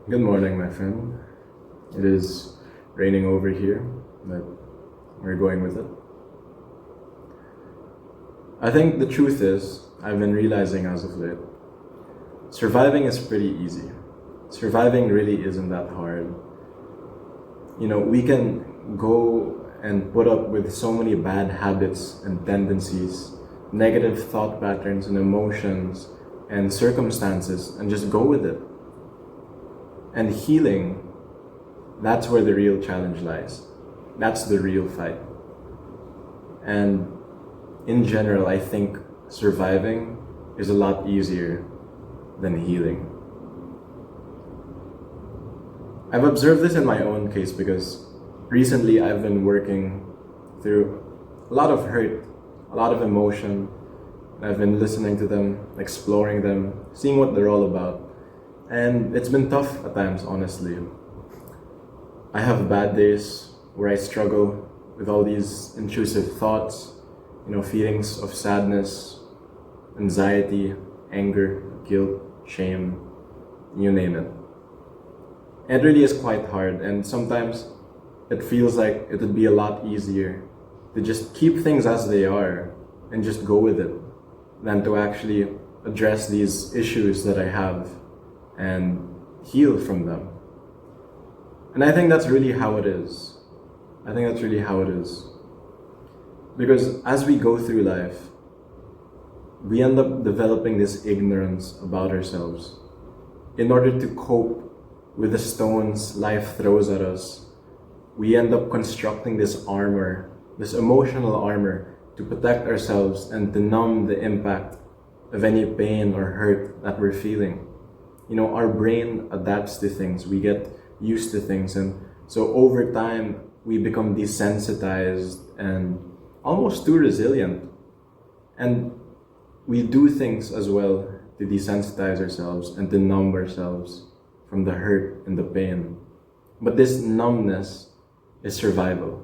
Good morning, my friend. It is raining over here, but we're going with it. I think the truth is, I've been realizing as of late, surviving is pretty easy. Surviving really isn't that hard. We can go and put up with so many bad habits and tendencies, negative thought patterns and emotions and circumstances, and just go with it. And healing, that's where the real challenge lies. That's the real fight. And in general, I think surviving is a lot easier than healing. I've observed this in my own case because recently I've been working through a lot of hurt, a lot of emotion. I've been listening to them, exploring them, seeing what they're all about. And it's been tough at times, honestly. I have bad days where I struggle with all these intrusive thoughts, feelings of sadness, anxiety, anger, guilt, shame, you name it. It really is quite hard, and sometimes it feels like it would be a lot easier to just keep things as they are and just go with it than to actually address these issues that I have and heal from them. And I think that's really how it is. I think that's really how it is. Because as we go through life, we end up developing this ignorance about ourselves. In order to cope with the stones life throws at us, we end up constructing this armor, this emotional armor, to protect ourselves and to numb the impact of any pain or hurt that we're feeling. Our brain adapts to things, we get used to things, and so over time, we become desensitized and almost too resilient. And we do things as well to desensitize ourselves and to numb ourselves from the hurt and the pain. But this numbness is survival.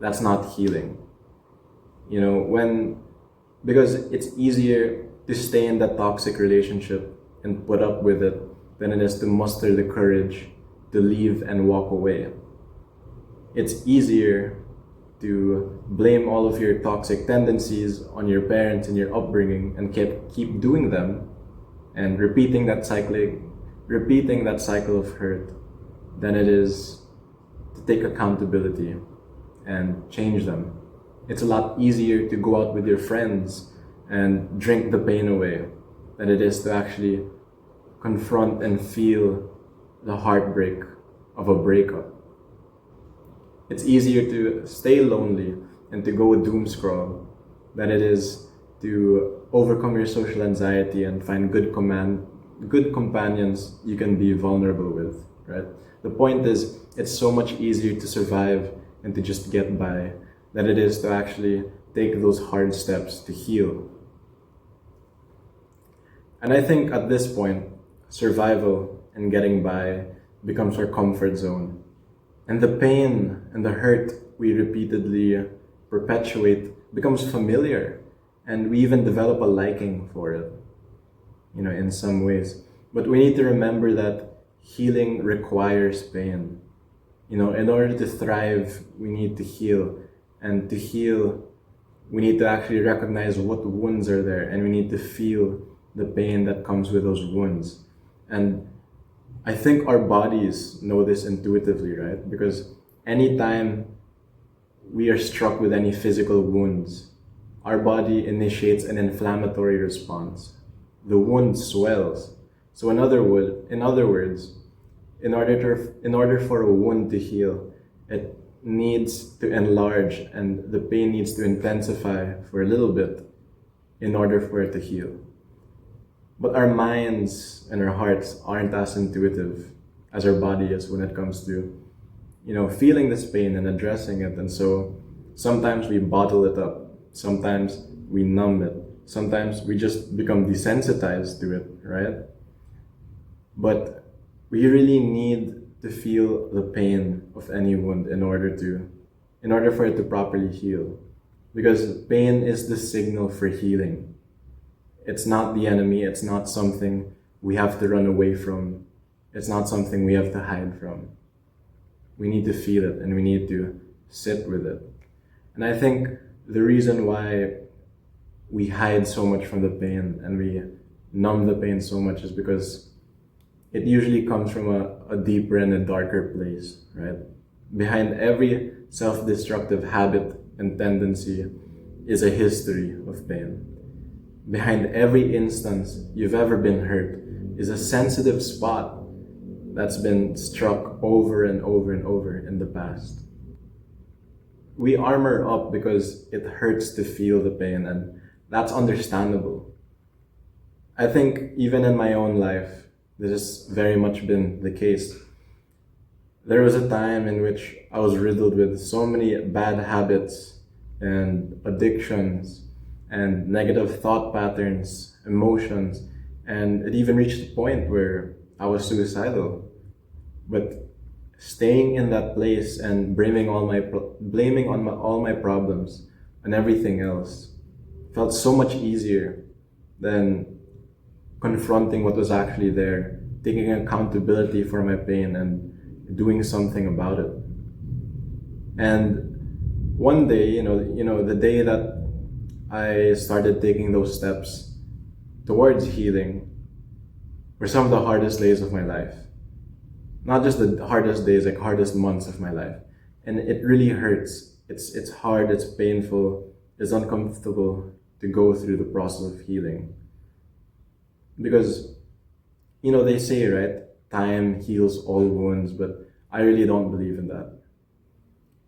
That's not healing. Because it's easier to stay in that toxic relationship and put up with it than it is to muster the courage to leave and walk away. It's easier to blame all of your toxic tendencies on your parents and your upbringing and keep doing them and repeating that cycle of hurt than it is to take accountability and change them. It's a lot easier to go out with your friends and drink the pain away than it is to actually confront and feel the heartbreak of a breakup. It's easier to stay lonely and to go doom scroll than it is to overcome your social anxiety and find good companions you can be vulnerable with, right? The point is, it's so much easier to survive and to just get by than it is to actually take those hard steps to heal. And I think at this point, survival and getting by becomes our comfort zone. And the pain and the hurt we repeatedly perpetuate becomes familiar, and we even develop a liking for it, in some ways. But we need to remember that healing requires pain. In order to thrive, we need to heal. And to heal, we need to actually recognize what wounds are there, and we need to feel the pain that comes with those wounds. And I think our bodies know this intuitively, right? Because anytime we are struck with any physical wounds, our body initiates an inflammatory response. The wound swells. So in other words, in order for a wound to heal, it needs to enlarge and the pain needs to intensify for a little bit in order for it to heal. But our minds and our hearts aren't as intuitive as our body is when it comes to, feeling this pain and addressing it. And so sometimes we bottle it up. Sometimes we numb it. Sometimes we just become desensitized to it, right? But we really need to feel the pain of any wound in order for it to properly heal. Because pain is the signal for healing. It's not the enemy, it's not something we have to run away from. It's not something we have to hide from. We need to feel it and we need to sit with it. And I think the reason why we hide so much from the pain and we numb the pain so much is because it usually comes from a deeper and a darker place, right? Behind every self-destructive habit and tendency is a history of pain. Behind every instance you've ever been hurt is a sensitive spot that's been struck over and over and over in the past. We armor up because it hurts to feel the pain, and that's understandable. I think even in my own life, this has very much been the case. There was a time in which I was riddled with so many bad habits and addictions and negative thought patterns, emotions, and it even reached a point where I was suicidal. But staying in that place and blaming all my problems and everything else felt so much easier than confronting what was actually there, taking accountability for my pain and doing something about it. And one day, the day that I started taking those steps towards healing were some of the hardest days of my life. Not just the hardest days, like hardest months of my life. And it really hurts. It's hard, it's painful, it's uncomfortable to go through the process of healing. Because, they say, right, time heals all wounds, but I really don't believe in that.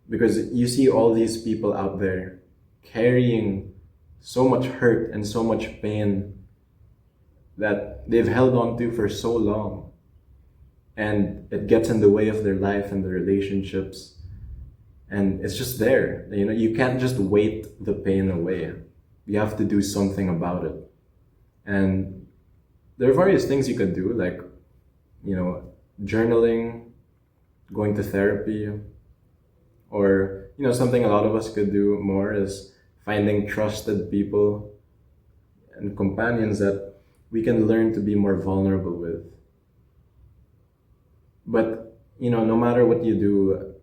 Because you see all these people out there carrying so much hurt and so much pain that they've held on to for so long. And it gets in the way of their life and their relationships. And it's just there. You can't just wait the pain away. You have to do something about it. And there are various things you can do, like, journaling, going to therapy, or, something a lot of us could do more is finding trusted people and companions that we can learn to be more vulnerable with. But, no matter what you do,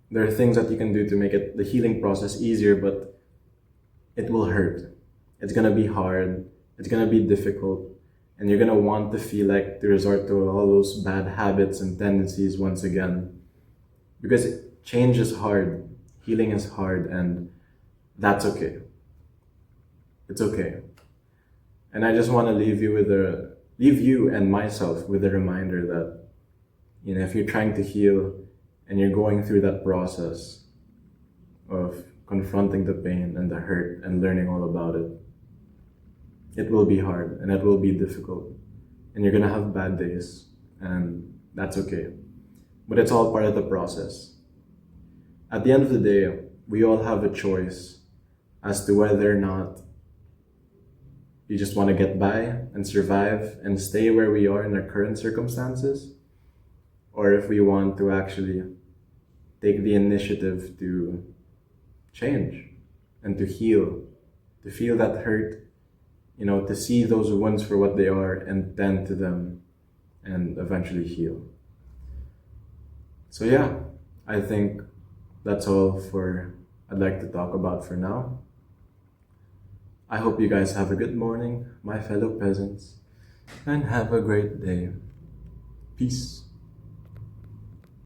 there are things that you can do to make the healing process easier, but it will hurt. It's gonna be hard. It's gonna be difficult. And you're gonna want to feel like to resort to all those bad habits and tendencies once again. Because change is hard. Healing is hard, and that's okay. It's okay. And I just want to leave you and myself with a reminder that, if you're trying to heal and you're going through that process of confronting the pain and the hurt and learning all about it, it will be hard and it will be difficult. And you're going to have bad days, and that's okay. But it's all part of the process. At the end of the day, we all have a choice as to whether or not you just want to get by and survive and stay where we are in our current circumstances, or if we want to actually take the initiative to change and to heal, to feel that hurt, to see those wounds for what they are and tend to them and eventually heal. So yeah, I think that's all I'd like to talk about for now. I hope you guys have a good morning, my fellow peasants, and have a great day. Peace.